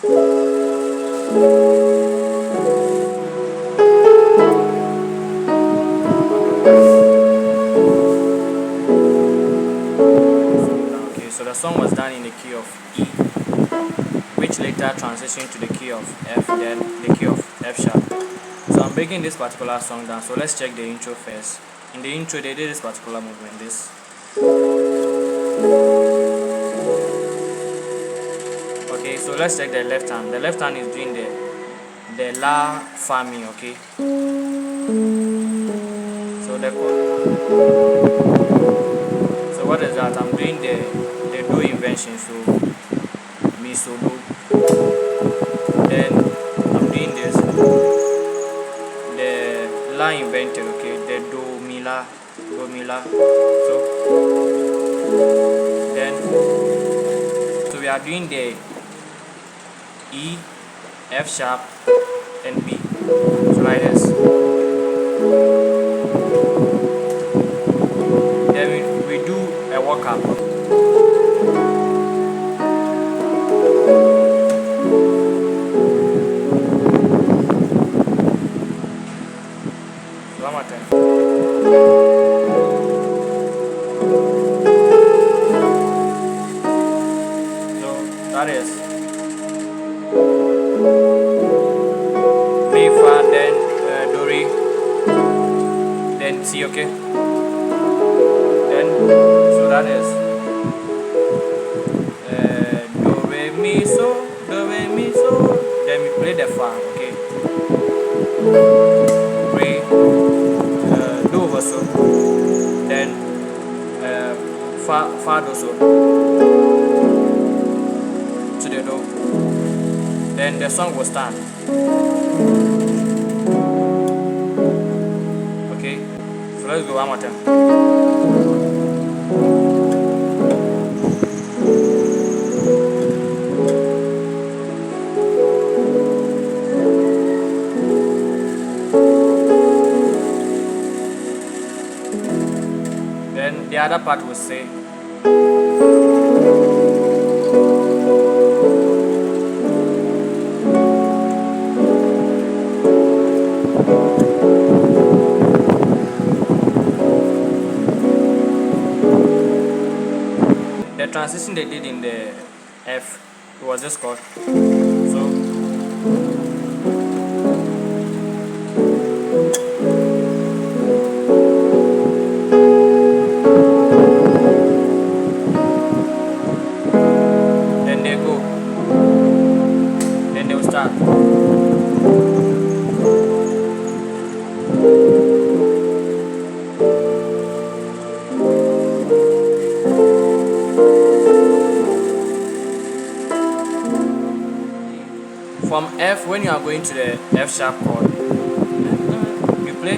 Okay, so the song was done in the key of E, which later transitioned to the key of F, then the key of F sharp. So I'm breaking this particular song down. So let's check the intro first. In the intro, they did this particular movement. This. Okay, so let's check the left hand. The left hand is doing the La Fa Mi. Okay. So the so what is that? I'm doing the Do inversion. So Mi so Do. Then I'm doing this. The La inverted. Okay. The Do Mi La. So then we are doing the E, F sharp, and B. So like this. Then we do a walk up. One more time. So that is Mi, Fa, then Do, Re, then C, okay? Then, so that is Do, Re, Mi, So, Do, Re, Mi, So, then we play the Fa, okay? Re, Do over So, then Fa, Do, So, to the Do, then the song will start. Okay, so let's go one more time. Then the other part will say the transition they did in the F, it was this chord. So then they go, then they will start. From F, when you are going to the F sharp chord, you play